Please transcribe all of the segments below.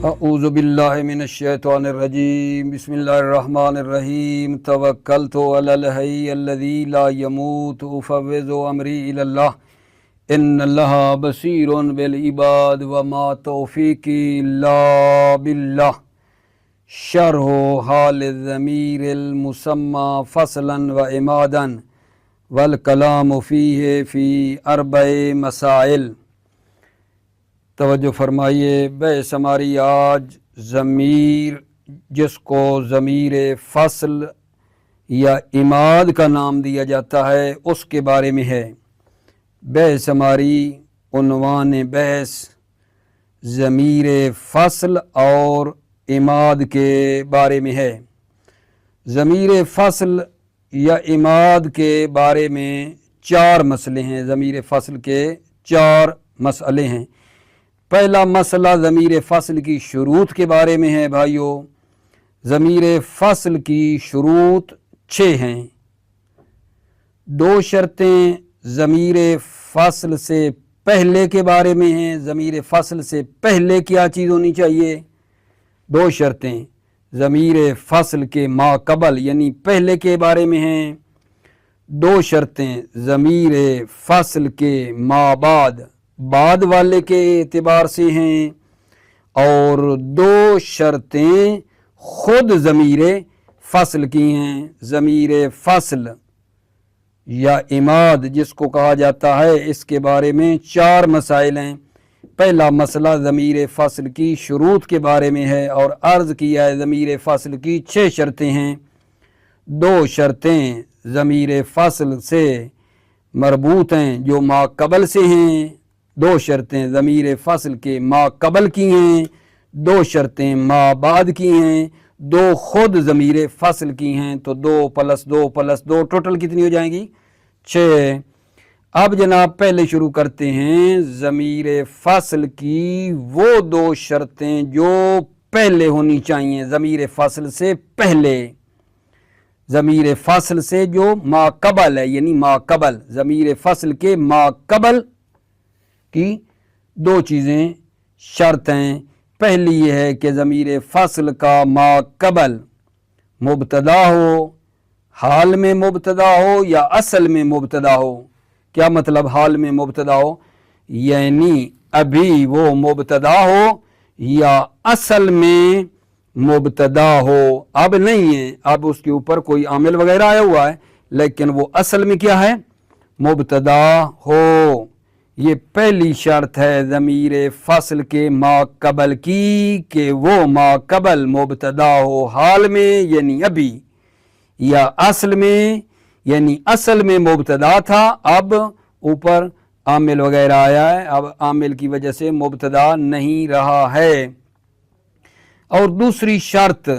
اعوذ باللہ من الشیطان الرجیم بسم اللہ الرحمن الرحیم توکلت علی الحی الذی لا یموت افوض امری الی اللہ ان اللہ بصیر بالعباد وما توفیقی الا باللہ شرح حال الضمیر المسمى فصلا و عمادا والکلام فیہ فی اربع مسائل۔ توجہ فرمائیے، بحث ہماری آج ضمیر جس کو ضمیر فصل یا عماد کا نام دیا جاتا ہے اس کے بارے میں ہے۔ بحث ہماری عنوان بحث ضمیر فصل اور عماد کے بارے میں ہے۔ ضمیر فصل یا عماد کے بارے میں چار مسئلے ہیں۔ ضمیر فصل کے چار مسئلے ہیں۔ پہلا مسئلہ ضمیر فصل کی شروط کے بارے میں ہے۔ بھائیو، ضمیر فصل کی شروط 6 ہیں۔ 2 شرطیں ضمیر فصل سے پہلے کے بارے میں ہیں۔ ضمیر فصل سے پہلے کیا چیز ہونی چاہیے؟ 2 شرطیں ضمیر فصل کے ما قبل یعنی پہلے کے بارے میں ہیں۔ 2 شرطیں ضمیر فصل کے ما بعد والے کے اعتبار سے ہیں، اور 2 شرطیں خود ضمیر فصل کی ہیں۔ ضمیر فصل یا عماد جس کو کہا جاتا ہے، اس کے بارے میں 4 مسائل ہیں۔ پہلا مسئلہ ضمیر فصل کی شروط کے بارے میں ہے، اور عرض کیا ہے ضمیر فصل کی 6 شرطیں ہیں۔ 2 شرطیں ضمیر فصل سے مربوط ہیں جو ما قبل سے ہیں۔ 2 شرطیں ضمیر فصل کے ما قبل کی ہیں، 2 شرطیں ما بعد کی ہیں، 2 خود ضمیر فصل کی ہیں۔ تو 2 + 2 + 2 ٹوٹل کتنی ہو جائیں گی؟ 6۔ اب جناب پہلے شروع کرتے ہیں ضمیر فصل کی وہ 2 شرطیں جو پہلے ہونی چاہیے ضمیر فصل سے پہلے۔ ضمیر فصل سے جو ما قبل ہے یعنی ما قبل، ضمیر فصل کے ما قبل کی 2 چیزیں شرط ہیں۔ پہلی یہ ہے کہ ضمیر فصل کا ما قبل مبتدا ہو، حال میں مبتدا ہو یا اصل میں مبتدا ہو۔ کیا مطلب حال میں مبتدا ہو؟ یعنی ابھی وہ مبتدا ہو یا اصل میں مبتدا ہو۔ اب نہیں ہے، اب اس کے اوپر کوئی عامل وغیرہ آیا ہوا ہے، لیکن وہ اصل میں کیا ہے؟ مبتدا ہو۔ یہ پہلی شرط ہے ضمیر فصل کے ما قبل کی کہ وہ ما قبل مبتدا ہو حال میں یعنی ابھی، یا اصل میں یعنی اصل میں مبتدا تھا، اب اوپر عامل وغیرہ آیا ہے، اب عامل کی وجہ سے مبتدا نہیں رہا ہے۔ اور دوسری شرط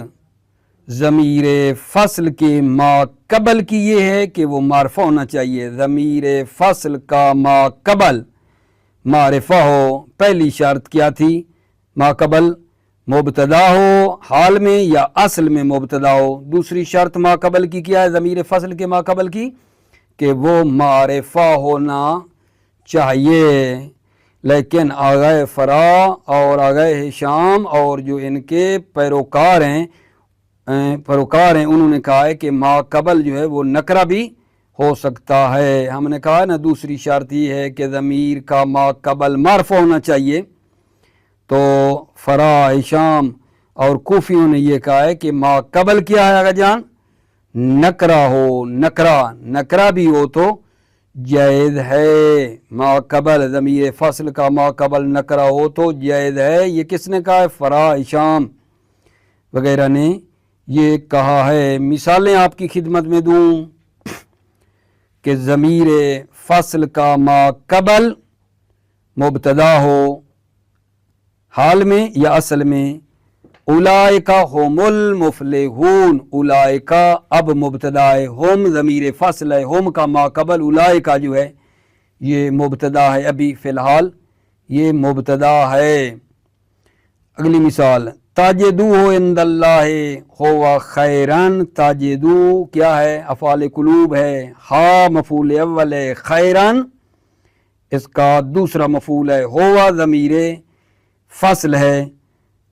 ضمیر فصل کے ما قبل کی یہ ہے کہ وہ معرفہ ہونا چاہیے۔ ضمیر فصل کا ما قبل معرفہ ہو۔ پہلی شرط کیا تھی؟ ما قبل مبتدا ہو حال میں یا اصل میں مبتدا ہو۔ دوسری شرط ما قبل کی کیا ہے ضمیر فصل کے ما قبل کی؟ کہ وہ معرفہ ہونا چاہیے۔ لیکن آغا فرا اور آغا ہشام اور جو ان کے پیروکار ہیں انہوں نے کہا ہے کہ ما قبل جو ہے وہ نکرہ بھی ہو سکتا ہے۔ ہم نے کہا نا دوسری شرط یہ ہے کہ ضمیر کا ما قبل معرفہ ہونا چاہیے، تو فرا، ہشام اور کوفیوں نے یہ کہا ہے کہ ما قبل کیا ہے آقا جان؟ نکرہ ہو۔ نکرہ بھی ہو تو جائز ہے۔ ما قبل ضمیر فصل کا ما قبل نکرہ ہو تو جائز ہے۔ یہ کس نے کہا ہے؟ فرا، ہشام وغیرہ نے یہ کہا ہے۔ مثالیں آپ کی خدمت میں دوں کہ ضمیر فصل کا ما قبل مبتدا ہو حال میں یا اصل میں۔ اولئک هم المفلحون، اولئک اب مبتدا ہے، ہم ضمیر فصل ہے، ہم کا ما قبل اولئک جو ہے یہ مبتدا ہے، ابھی فی الحال یہ مبتدا ہے۔ اگلی مثال، تاجدو عند اللہ ہوا خیرن۔ تاجدو کیا ہے؟ افعال قلوب ہے، ہا مفعول اول ہے، خیرن اس کا دوسرا مفعول ہے، ہوا ضمیر فصل ہے،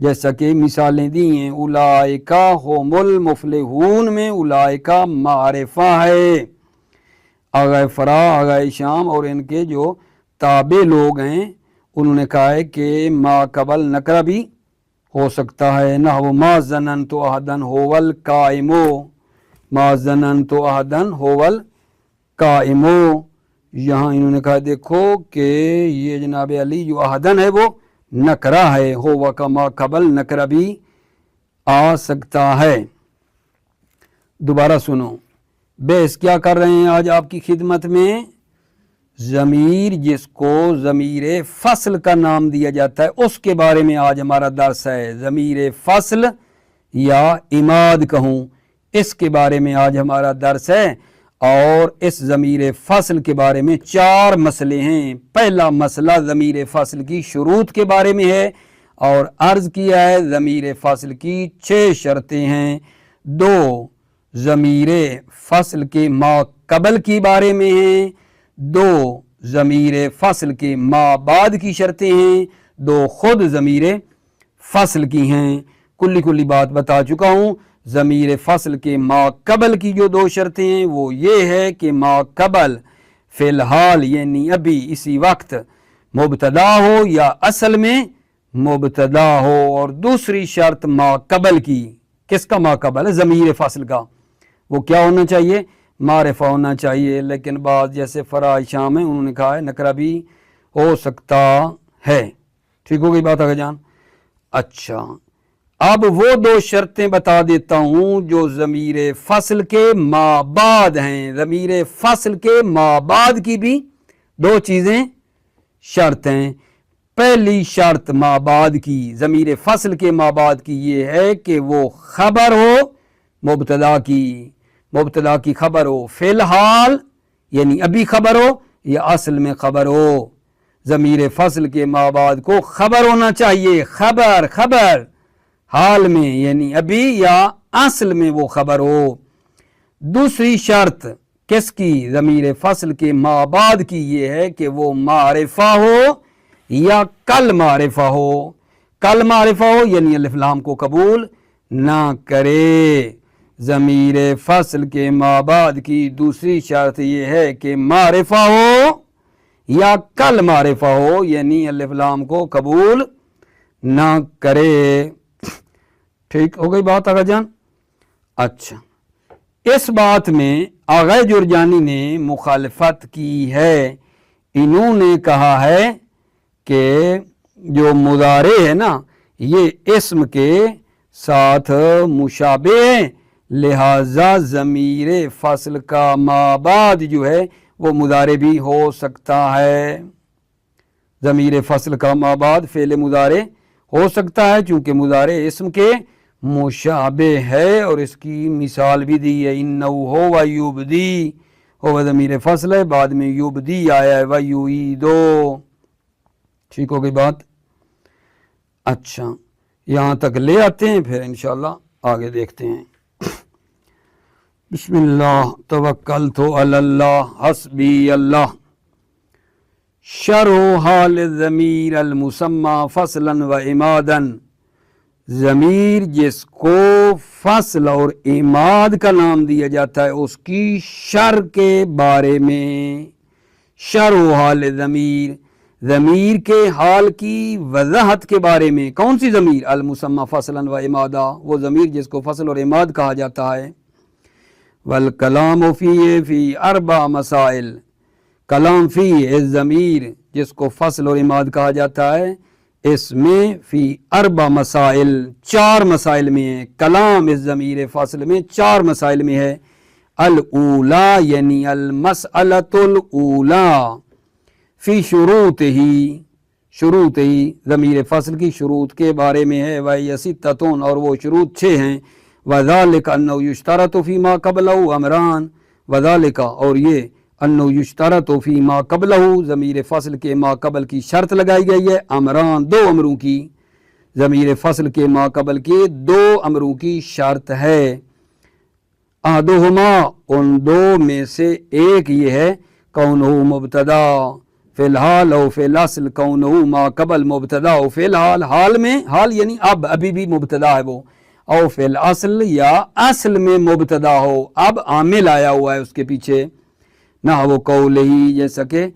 جیسا کہ مثالیں دی ہیں، اولئکا هم المفلحون میں اولئکا معرفہ ہے، آغا فرا آغا شام اور ان کے جو تابع لوگ ہیں انہوں نے کہا ہے کہ ما قبل نکرہ بھی ہو سکتا ہے، نحو ما ظننت احدا هو القائم، ما ظننت احدا هو القائم، یہاں انہوں نے کہا دیکھو کہ یہ جناب علی جو احدن ہے وہ نکرہ ہے، ہو کا ما قبل نکرہ بھی آ سکتا ہے۔ دوبارہ سنو، بحث کیا کر رہے ہیں آج آپ کی خدمت میں؟ ضمیر جس کو ضمیر فصل کا نام دیا جاتا ہے اس کے بارے میں آج ہمارا درس ہے۔ ضمیر فصل یا عماد کہوں، اس کے بارے میں آج ہمارا درس ہے، اور اس ضمیر فصل کے بارے میں 4 مسئلے ہیں۔ پہلا مسئلہ ضمیر فصل کی شروط کے بارے میں ہے، اور عرض کیا ہے ضمیر فصل کی 6 شرطیں ہیں۔ 2 ضمیر فصل کے ما قبل کے بارے میں ہیں، 2 ضمیر فصل کے ما بعد کی شرطیں ہیں، 2 خود ضمیر فصل کی ہیں۔ کلی بات بتا چکا ہوں۔ ضمیر فصل کے ما قبل کی جو 2 شرطیں ہیں وہ یہ ہے کہ ما قبل فی الحال یعنی ابھی اسی وقت مبتدا ہو یا اصل میں مبتدا ہو، اور دوسری شرط ما قبل کی، کس کا ما قبل ہے؟ ضمیر فصل کا، وہ کیا ہونا چاہیے؟ معرفہ ہونا چاہیے، لیکن بعض جیسے فرا شام ہے انہوں نے کہا ہے نکرہ بھی ہو سکتا ہے۔ ٹھیک ہو گئی بات آگے جان؟ اچھا، اب وہ 2 شرطیں بتا دیتا ہوں جو ضمیر فصل کے ما بعد ہیں۔ ضمیر فصل کے ما بعد کی بھی 2 چیزیں شرط ہیں۔ پہلی شرط ما بعد کی، ضمیر فصل کے ما بعد کی یہ ہے کہ وہ خبر ہو مبتدا کی خبر ہو، فی الحال یعنی ابھی خبر ہو یا اصل میں خبر ہو۔ ضمیر فصل کے ما بعد کو خبر ہونا چاہیے، خبر حال میں یعنی ابھی یا اصل میں وہ خبر ہو۔ دوسری شرط کس کی؟ ضمیر فصل کے ما بعد کی یہ ہے کہ وہ معرفہ ہو یا کل معرفہ ہو۔ کل معرفہ ہو یعنی الف لام کو قبول نہ کرے۔ ضمیر فصل کے ما بعد کی دوسری شرط یہ ہے کہ معرفہ ہو یا کل معرفہ ہو یعنی الف لام کو قبول نہ کرے۔ ٹھیک ہو گئی بات آغا جان؟ اچھا، اس بات میں آغا جرجانی نے مخالفت کی ہے۔ انہوں نے کہا ہے کہ جو مضارع ہے نا یہ اسم کے ساتھ مشابہ ہے، لہذا ضمیر فصل کا ما بعد جو ہے وہ مضارع بھی ہو سکتا ہے۔ ضمیر فصل کا ما بعد فعل مضارع ہو سکتا ہے چونکہ مضارع اسم کے مشابہ ہے، اور اس کی مثال بھی دی ہے، انہو ہو یبدی، ہو ضمیر فصل ہے، بعد میں یبدی آیا ہے ویعیدو۔ ٹھیک ہو گئی بات؟ اچھا، یہاں تک لے آتے ہیں، پھر انشاءاللہ آگے دیکھتے ہیں۔ بسم اللہ توکلت علی اللہ حسبی اللہ۔ شرح حال الضمیر المسمى فصلا و عمادا، ضمیر جس کو فصل اور عماد کا نام دیا جاتا ہے اس کی شر کے بارے میں۔ شرح حال ضمیر، ضمیر کے حال کی وضاحت کے بارے میں۔ کون سی ضمیر؟ المسمى فصلا و عمادا، وہ ضمیر جس کو فصل اور عماد کہا جاتا ہے۔ والکلام فی 4 مسائل، کلام فی اس ضمیر جس کو فصل اور عماد کہا جاتا ہے اس میں فی 4 مسائل، 4 مسائل میں ہے۔ کلام اس ضمیر فصل میں 4 مسائل میں ہے۔ الاولا یعنی المسئلۃ الاولا فی شروط ہی ضمیر فصل کی شروط کے بارے میں ہے۔ وَهِيَ 6، اور وہ شروط 6 ہیں۔ وَذَلِكَ أَنَّهُ يُشْتَرَطُ فِي مَا قَبْلَهُ أَمْرَانِ، وَذَلِكَ اور یہ أَنَّهُ يُشْتَرَطُ فِي مَا قَبْلَهُ ضمیر فصل کے ما قبل کی شرط لگائی گئی ہے، امران 2 امروں کی، ضمیر فصل کے ما قبل کے 2 امروں کی شرط ہے۔ احدہما ان 2 میں سے ایک یہ ہے، کونہ مبتدا فی الحال او فی الاصل کونہ ما قبل مبتدا او فی الحال، حال میں، حال یعنی اب، ابھی بھی مبتدا ہے وہ، او فی الاصل یا اصل میں مبتدا ہو، اب عامل آیا ہوا ہے اس کے پیچھے، نہ وہ قول ہی، جیسا کہ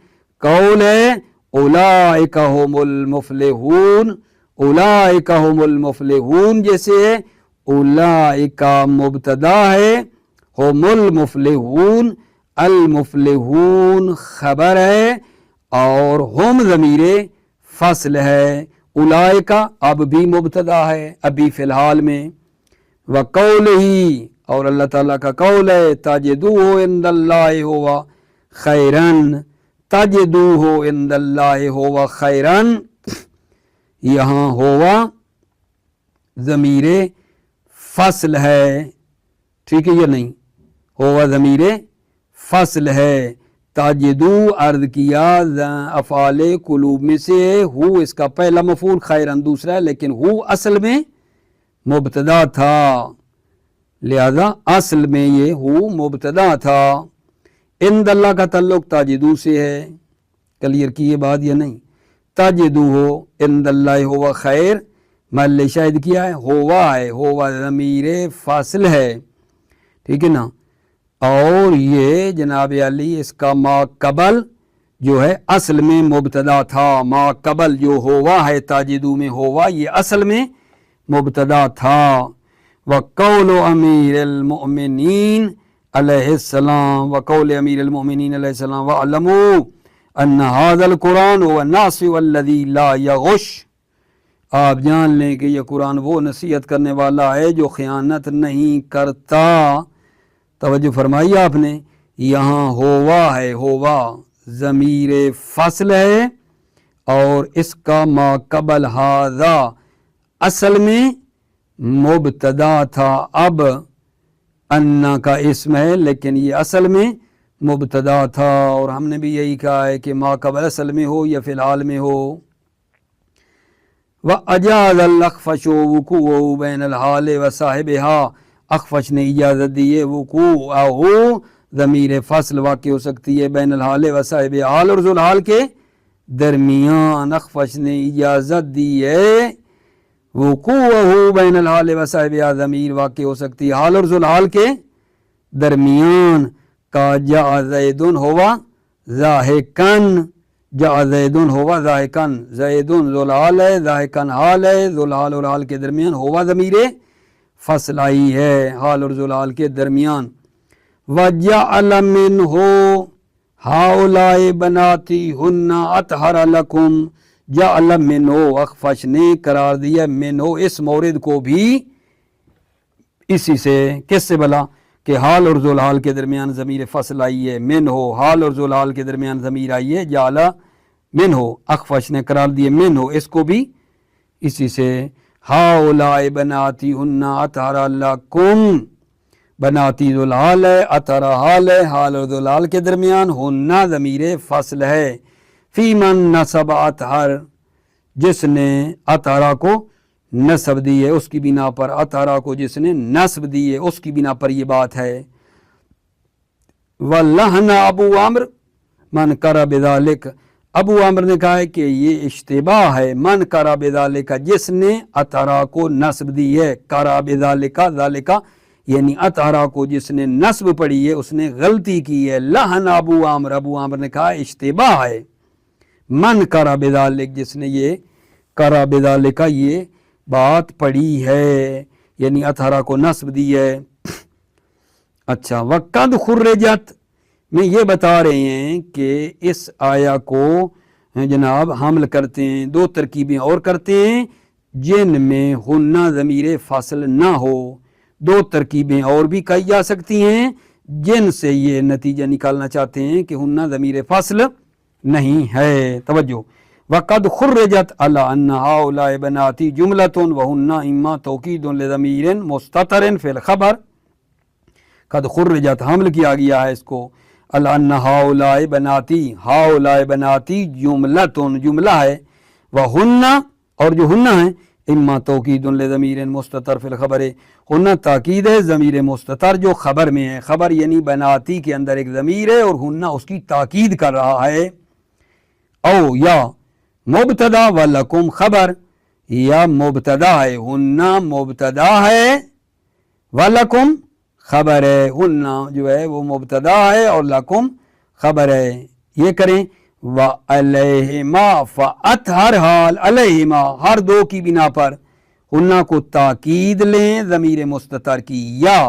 قول ہے اولئک هم المفلحون، اولئک هم المفلحون، جیسے اولئک مبتدا ہے، هم المفلحون، المفلحون خبر ہے اور ہم ضمیر فصل ہے، اولئک اب بھی مبتدا ہے ابھی فی الحال میں، وقولہ اور اللہ تعالیٰ کا قول ہے تجدوہ عند اللہ ہوا خیرن، تجدوہ عند اللہ ہوا خیرن، یہاں ہوا ضمیر فصل ہے، ٹھیک ہے یا نہیں، ہوا ضمیر فصل ہے، تجدو عرض کیا افعال قلوب میں سے ہو اس کا پہلا مفعول خیرن دوسرا ہے، لیکن ہو اصل میں مبتدا تھا، لہذا اصل میں یہ ہو مبتدا تھا۔ عند اللہ کا تعلق تجدو سے ہے، کلیئر کی یہ بات یا نہیں، تجدو ہو عند اللہ ہوا خیر، محل شاہد کیا ہے، ہوا ہے، ہوا ضمیر فاصل ہے، ٹھیک ہے نا، اور یہ جناب علی اس کا ما قبل جو ہے اصل میں مبتدا تھا، ما قبل جو ہوا ہے تجدو میں ہوا یہ اصل میں مبتدا تھا۔ وقول امیر المؤمنین علیہ السلام، وقول امیر المؤمنین علیہ السلام وَاعْلَمُوا أَنَّ هَذَا الْقُرْآنُ هُوَ النَّاصِحُ الَّذِي لَا يَغُشُّ، آپ جان لیں کہ یہ قرآن وہ نصیحت کرنے والا ہے جو خیانت نہیں کرتا۔ توجہ فرمائی آپ نے، یہاں ہوا ہے، ہوا ضمیر فصل ہے اور اس کا ما قبل ہذا اصل میں مبتدا تھا، اب انا کا اسم ہے لیکن یہ اصل میں مبتدا تھا، اور ہم نے بھی یہی کہا ہے کہ ما قبل اصل میں ہو یا فی الحال میں ہو۔ وَأَجَازَ الْأَخْفَشُ وُقُوعَهُ بَيْنَ الْحَالِ وَصَاحِبِهَا، اخفش نے اجازت دی ہے وقوعہ ضمیر فصل واقع ہو سکتی ہے بین الحال وصاحبِهَا، حال اور ذوالحال کے درمیان، اخفش نے اجازت دی ہے وقوعہ بین الحال وصاحبِهَا، ضمیر واقع ہو سکتی ہے حال اور ذوالحال کے درمیان، کا جاء زیدن ہوا ضاحکن، جاء زیدن ہوا ضاحکن، زیدن ذوالحال ہے، ضاحکن حال ہے، ذوالحال اور حال کے درمیان ہوا ضمیر فصل آئی ہے حال اور ذوالحال کے درمیان۔ وَجَعَلَ مِنْهُ هَؤُلَاءِ بَنَاتِهُنَّ أَطْهَرَ لَكُمْ، جعل منہو اخفش نے قرار دیا منہو اس مورد کو بھی اسی سے، کس سے بلا کہ حال اور ذوالحال کے درمیان ضمیر فصل آئی ہے، منہو حال اور ذوالحال کے درمیان ضمیر آئی ہے، جعل منہو اخفش نے قرار دیا منہو اس کو بھی اسی سے، ہاؤلاء بناتی ہن اطہر لکم، بناتی ذوالحال ہے، اطہر حال ہے، حال اور ذوالحال کے درمیان، ہن ضمیر فصل ہے، فی من نصب اطہر، جس نے اطہرہ کو نصب دی ہے اس کی بنا پر، اطہرہ کو جس نے نصب دی ہے اس کی بنا پر یہ بات ہے۔ وَلَّحْنَ ابو عمر من کرا بذالک، ابو عمر نے کہا ہے کہ یہ اشتباہ ہے، من کرا بذالک، جس نے اطہرہ کو نصب دی ہے، کرا بذالک، ذالک یعنی اطہرہ کو جس نے نصب پڑھی ہے اس نے غلطی کی ہے، لحن ابو عمر، ابو عمر نے کہا اشتباہ ہے، من کرا بذالک، جس نے یہ کرا بذالک یہ بات پڑھی ہے یعنی اطہرہ کو نصب دی ہے۔ اچھا، وقد خرجت میں یہ بتا رہے ہیں کہ اس آیا کو جناب حمل کرتے ہیں، دو ترکیبیں اور کرتے ہیں جن میں ہنہ ضمیر فاصل نہ ہو، دو ترکیبیں اور بھی کہی جا سکتی ہیں جن سے یہ نتیجہ نکالنا چاہتے ہیں کہ ہنہ ضمیر فاصل نہیں ہے۔ توجہ، وقد خرجت علی ان ہؤلاء بناتی جملۃ وہن اما توکید لضمیر مستتر فی الخبر، قد خرجت حمل کیا گیا ہے اس کو، علی ان ہؤلاء بناتی، ہؤلاء بناتی جملۃ جملہ ہے، وہن اور جو ہنہ ہیں اما توکید لضمیر مستتر فی الخبر، ہنہ تاکید ہے ضمیر مستتر جو خبر میں ہے، خبر یعنی بناتی کے اندر ایک ضمیر ہے اور ہنہ اس کی تاکید کر رہا ہے۔ او یا مبتدا و لکم خبر، یا مبتدا ہے ہننا مبتدا ہے و لکم خبر ہے، ہننا جو ہے وہ مبتدا ہے اور لکم خبر ہے، یہ کریں وعلیہما فاطہر حال علیہما ہر دو کی بنا پر ہننا کو تاکید لیں ضمیر مستتر کی، یا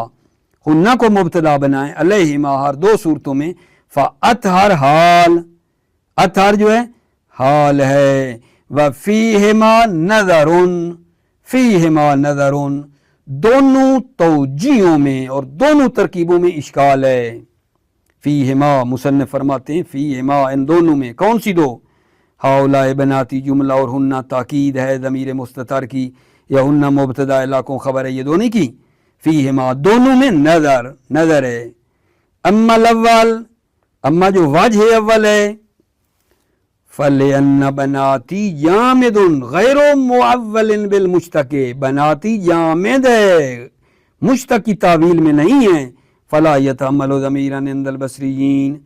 ہننا کو مبتدا بنائیں علیہما ہر دو صورتوں میں فاطہر حال، اطہر جو ہے حال ہے، وفیہما نظر، فیہما نظر دونوں توجیہوں میں اور دونوں ترکیبوں میں اشکال ہے، فیہما مصنف فرماتے ہیں فیہما ان دونوں میں، کون سی دو؟ ہاؤلائے بناتی جملہ اور ہننا تاکید ہے ضمیر مستتر کی، یا ہننا مبتدا علاقوں خبر ہے، یہ دونوں کی فیہما دونوں میں نظر ہے۔ اما الاول، اما جو وجہ اول ہے فَلِأَنَّ بَنَاتِي جامد غیر معول بالمشتق، بناتی جامد ہے مشتق کی تعویل میں نہیں ہے، فلا يتحمل ضمیرا عند البصریین،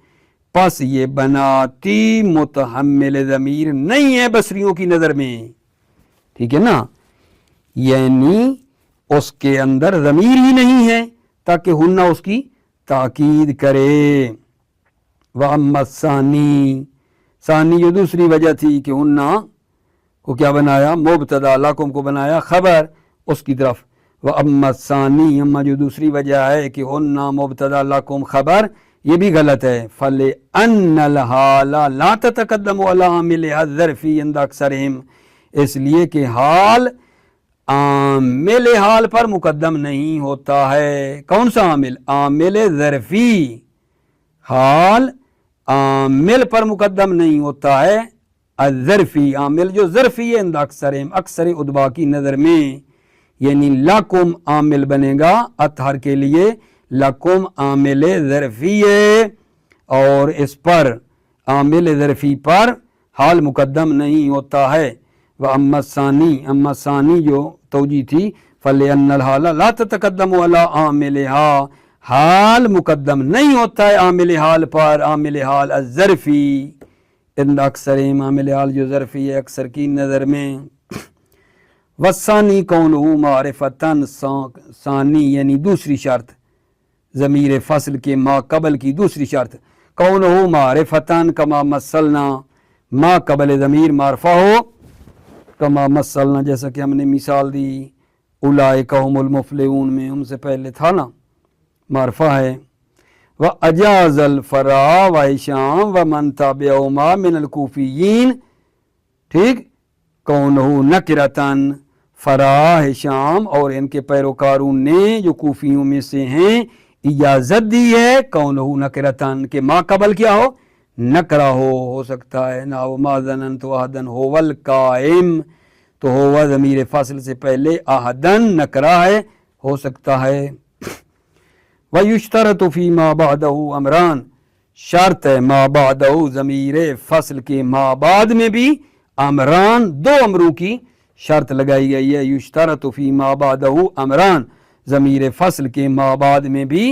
پس یہ بناتی متحمل ضمیر نہیں ہے بصریوں کی نظر میں، ٹھیک ہے نا، یعنی اس کے اندر ضمیر ہی نہیں ہے تاکہ ہننا اس کی تاکید کرے۔ وَأَمَّا الثَّانِي، ثانی جو دوسری وجہ تھی کہ ہننا کو کیا بنایا، مبتدا لکم کو بنایا خبر اس کی طرف، وَأَمَّا الثَّانِي اما جو دوسری وجہ ہے کہ ہننا مبتدا لکم خبر، یہ بھی غلط ہے، فَلِأَنَّ الْحَالَ لَا تَتَقَدَّمُ عَلَىٰ عَامِلِهَا الظَّرْفِيِّ عِنْدَ أَكْثَرِهِمْ، اس لیے کہ حال عامل حال پر مقدم نہیں ہوتا ہے، کون سا عامل؟ عامل ظرفی، حال عامل پر مقدم نہیں ہوتا ہے، الظرفی عامل جو ظرفی ہے عند اکثرہم اکثر ادبا کی نظر میں، یعنی لکم عامل بنے گا اطہر کے لیے، لکم عامل ظرفی ہے اور اس پر عامل ظرفی پر حال مقدم نہیں ہوتا ہے۔ وَأَمَّا الثَّانِي اما ثانی جو توجیہ تھی فَلِأَنَّ الْحَالَ لَا تَتَقَدَّمُ عَلَىٰ عَامِلِهَا، حال مقدم نہیں ہوتا ہے عامل حال پر، عامل حال الظرفی عند اکثرہم، عامل حال جو ظرفی ہے اکثر کی نظر میں۔ والثانی کونہ معرفتاً، ثانی یعنی دوسری شرط ضمیر فصل کے ما قبل کی دوسری شرط، کونہ معرفتاً کما مثلنا، ما قبل ضمیر معرفہ ہو، کما مثلنا جیسا کہ ہم نے مثال دی، اولئک هم المفلحون میں ہم سے پہلے تھا نا، معرفہ ہے۔ وَأَجَازَ الْفَرَا وَهِشَامَ وَمَنْ تَابِعَهُمَا مِنَ الْكُوفِيِّينَ، ٹھیک، کونہ نکرتاً، فرا ہشام اور ان کے پیروکاروں نے جو کوفیوں میں سے ہیں اجازت دی ہے کونہ نکرتاً کہ ما قبل کیا ہو، نکرہ ہو سکتا ہے نا، ما ظننت احدن هو القائم، تو ہوا ضمیر فاصل سے پہلے احدن نکرہ ہے، ہو سکتا ہے۔ وَيُشْتَرَطُ فِي مَا بَعْدَهُ امران، شرط ہے ما بعدہ ضمیر فصل کے ما بعد میں بھی امران، دو امروں کی شرط لگائی گئی ہے، یشترط فی ما بعدہ امران، ضمیر فصل کے ما بعد میں بھی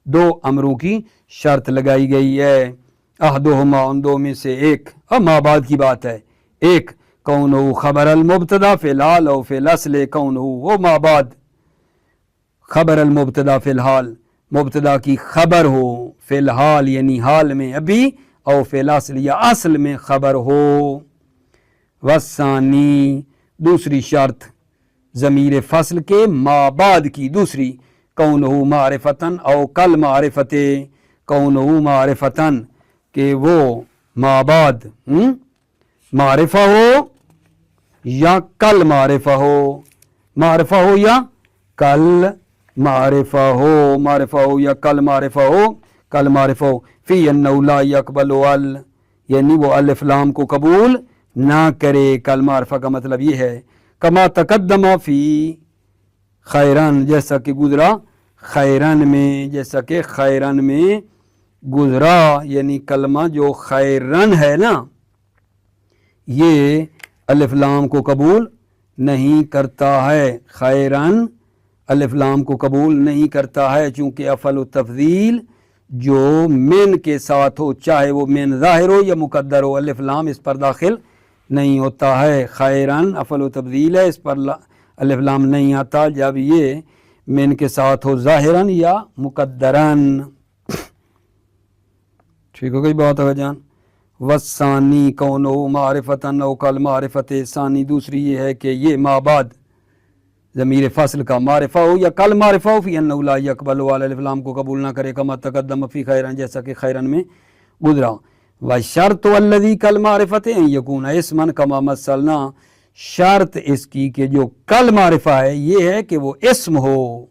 دو امروں کی شرط لگائی گئی ہے، احدہما ان دو میں سے ایک، اب ما بعد کی بات ہے، ایک کونہ خبر المبتدا فی الحال او فی الاصل، کونہ وہ ما بعد خبر المبتدا فی الحال، مبتدا کی خبر ہو فی الحال یعنی حال میں ابھی، او فی الاصل یا اصل میں خبر ہو۔ والثانی دوسری شرط ضمیر فصل کے ما بعد کی دوسری، کونہ معرفتاً او کل معرفت، کونہ معرفتاً کہ وہ ما بعد معرفہ ہو یا کل معرفہ ہو، معرفہ ہو یا کل معرفہ ہو، معرفہ ہو یا کل معرفہ ہو، کل معرفہ ہو، فی انہ لا یقبل ال، یعنی وہ الف لام کو قبول نہ کرے، کل معرفہ کا مطلب یہ ہے، کما تقدم فی خیرن، جیسا کہ گزرا خیرن میں، جیسا کہ خیرن میں گزرا، یعنی کلمہ جو خیرن ہے نا یہ الف لام کو قبول نہیں کرتا ہے، خیرن الف لام کو قبول نہیں کرتا ہے، چونکہ افعل التفضیل جو من کے ساتھ ہو، چاہے وہ من ظاہر ہو یا مقدر ہو، الف لام اس پر داخل نہیں ہوتا ہے۔ خیرن افعل و تبدیل ہے، اس پر الف لام نہیں آتا جب یہ من کے ساتھ ہو ظاہرن یا مقدرن۔ ٹھیک ہو گئی بات ہے جان۔ وثانی کونو معرفتن او کل معرفت، ثانی دوسری یہ ہے کہ یہ ما بعد ضمیر فصل کا معرفہ ہو یا کل معرفہ ہو، فی انہ لا یقبل والا الف لام کو قبول نہ کرے، کما تقدم فی خیرن جیسا کہ خیرن میں گزرا۔ وشرط الذی کل معرفت ان یکون اسما کما مثلنا، شرط اس کی کہ جو کل معرفہ ہے یہ ہے کہ وہ اسم ہو۔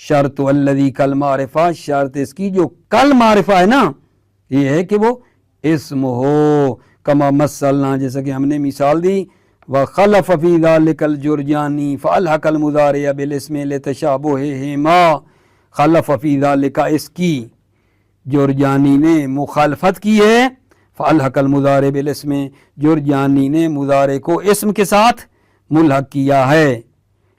شرط الذی کل معرفہ، شرط اس کی جو کل معرفہ ہے نا یہ ہے کہ وہ اسم ہو، کما مثلنا جیسا کہ ہم نے مثال دی۔ وخلف فی ذلک الجرجانی فالحق المضارع بالاسم لتشابہہما، خلف فی ذلک اس کی جرجانی نے مخالفت کی ہے، فالحق المضارع بالاسم جرجانی نے مضارع کو اسم کے ساتھ ملحق کیا ہے،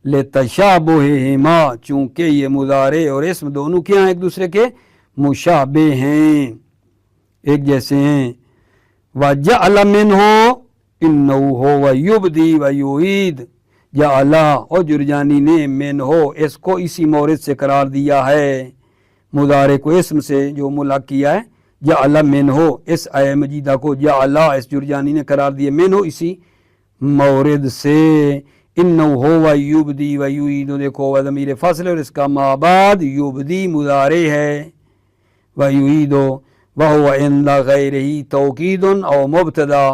لتشابہہما چونکہ یہ مضارع اور اسم دونوں کیا ہیں ایک دوسرے کے مشابہ ہیں، ایک جیسے ہیں۔ وجعل منہ انہو ہو ویبدی ویعید، جعل اور جرجانی نے من ہو اس کو اسی مورد سے قرار دیا ہے، مضارع کو اسم سے جو ملحق کیا ہے، جعل من ہو اس آیہ مجیدہ کو جعل اس جرجانی نے قرار دیا من ہو اسی مورد سے، انہو ہو ویبدی ویعید، دیکھو وہ ضمیر فصل اور اس کا ما بعد یبدی مضارع ہے، ویعید وہو عند غیرہ توکید او مبتدا،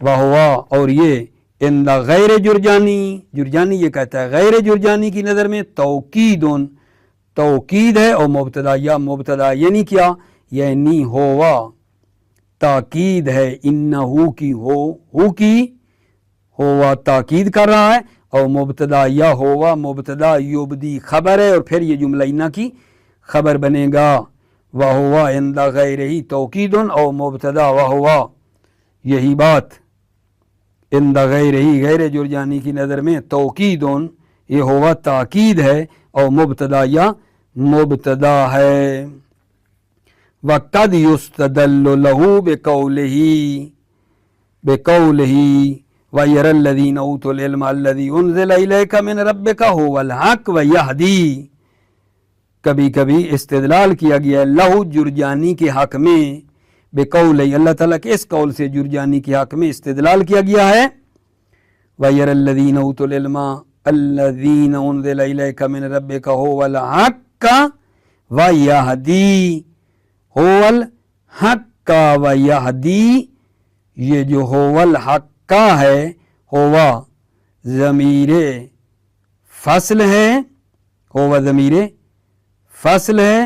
وہوا اور یہ عند غیر جرجانی، جرجانی یہ کہتا ہے غیر جرجانی کی نظر میں توکید، توکید ہے اور مبتدا یا مبتدا یعنی کیا، یعنی ہوا تاکید ہے، انہو کی ہو کی ہوا تاکید کر رہا ہے، اور مبتدا یا ہوا مبتدا یبدی خبر ہے، اور پھر یہ جملہ انہ کی خبر بنے گا، وہوا عند غیرہ توکید او مبتدا وہوا، یہی بات عند غیرہ غیر جرجانی کی نظر میں توکید یہ ہوا تاکید ہے اور مبتدا یا مبتدا ہے۔ وقد یستدل له بقولہ وَيَرَى الَّذِينَ أُوتُوا الْعِلْمَ الَّذِي أُنزِلَ إِلَيْكَ مِنْ رَبِّكَ هُوَ الْحَقُّ وَيَهْدِي، کبھی کبھی استدلال کیا گیا ہے لہو جرجانی کے حق میں، بقول اللہ تعالیٰ کے اس قول سے جرجانی کے حق میں استدلال کیا گیا ہے، وَيَرَى الَّذِينَ أُوتُوا الْعِلْمَ الَّذِينَ أُنزِلَ إِلَيْكَ مِنْ رَبِّكَ هُوَ الْحَقُّ وَيَهْدِي، هُوَ الْحَقُّ وَيَهْدِي، یہ جو هُوَ الْحَقُّ کا ہے، ہوا ضمیر فصل ہے، ہوا ضمیر فصل ہے،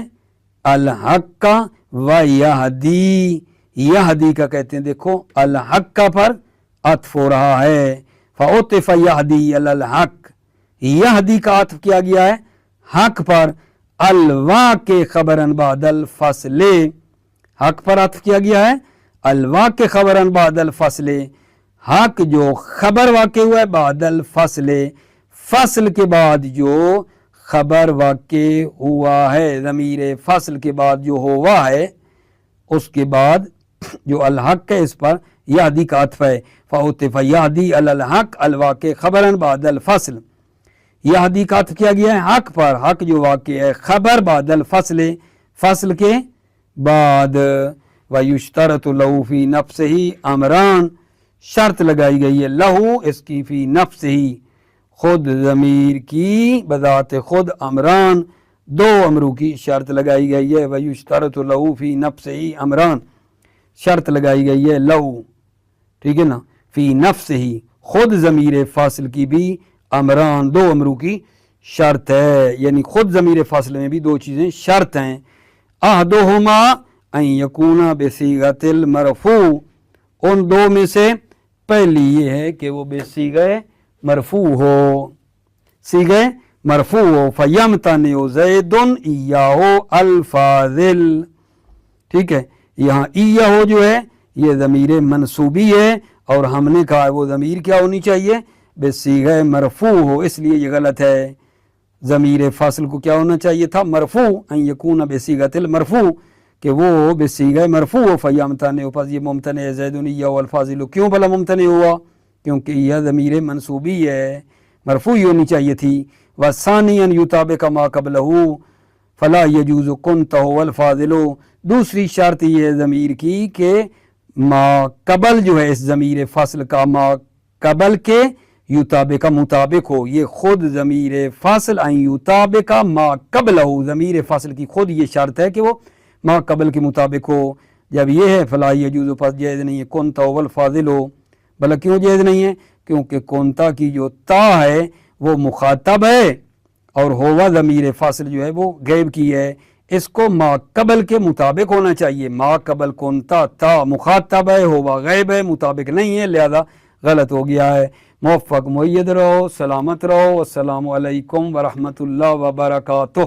الحق کا و یہدی، یہدی کا کہتے ہیں دیکھو الحق کا پر عطف ہو رہا ہے، فعطف یہدی علی الحق، یہدی کا عطف کیا گیا ہے حق پر، الوا کے خبرن بعد الفصل، حق پر عطف کیا گیا ہے الوا کے خبرن بعد الفصل، حق جو خبر واقع ہوا ہے بعد الفصل، فصل کے بعد جو خبر واقع ہوا ہے، ضمیر فصل کے بعد جو ہوا ہے اس کے بعد جو الحق ہے اس پر یہدی کا عطف ہے، فعطف یہدی علی الحق الواقع خبرن بعد الفصل، یہدی کا عطف کیا گیا ہے حق پر، حق جو واقع ہے خبر بعد الفصل، فصل کے بعد، وَيُشْتَرَطُ لَهُ فِي نَفْسِهِ امران، شرط لگائی گئی ہے لہو اس کی فی نفس ہی، خود ضمیر کی بذات خود، امران دو امروں کی شرط لگائی گئی ہے، وَيُشْتَرَطُ لَهُ فِي نَفْسِهِ امران، شرط لگائی گئی ہے لہو، ٹھیک ہے نا، فی نفس ہی خود ضمیر فاصل کی بھی امران دو امروں کی شرط ہے، یعنی خود ضمیر فاصل میں بھی دو چیزیں شرط ہیں، احدہما ان یکون بصیغۃ المرفوع، ان دو میں سے پہلی یہ ہے کہ وہ بصیغہ مرفوع ہو، صیغہ مرفوع ہو، فَيَمْتَنِعُ زَيْدٌ إِيَّاهُ الْفَاضِلِ، ٹھیک ہے، یہاں ایہو جو ہے یہ ضمیر منصوبی ہے، اور ہم نے کہا وہ ضمیر کیا ہونی چاہیے، بصیغہ مرفوع ہو، اس لیے یہ غلط ہے، ضمیر فصل کو کیا ہونا چاہیے تھا؟ مرفوع، ان یکون بصیغۃ المرفوع، کہ وہ بصیغہ مرفوع ہو، فیمتنع، پس یہ ممتنع ہے، زید یا والفاضل، کیوں بھلا ممتنع ہوا؟ کیونکہ یہ ضمیر منصوبی ہے، مرفوع ہی ہونی چاہیے تھی۔ والثانی ان یطابق ما قبلہ فلا یجوز کنتہ والفاضل، دوسری شرط یہ ہے ضمیر کی کہ ما قبل جو ہے اس ضمیر فصل کا ما قبل کے یطابق مطابق ہو، یہ خود ضمیر فصل ان یطابق ما قبلہ، ضمیر فصل کی خود یہ شرط ہے کہ وہ ما قبل کے مطابق ہو۔ جب یہ ہے فلا یجوز، پس جائز نہیں ہے، کنتہ والفاضل، بھلا کیوں جائز نہیں ہے؟ کیونکہ کنتہ کی جو تا ہے وہ مخاطب ہے اور ہوا ضمیر فاصل جو ہے وہ غیب کی ہے، اس کو ما قبل کے مطابق ہونا چاہیے۔ ما قبل کنتا تا مخاطب ہے، ہوا غیب ہے، مطابق نہیں ہے، لہذا غلط ہو گیا ہے۔ موفق مؤید رہو، سلامت رہو، السلام علیکم ورحمۃ اللہ وبرکاتہ۔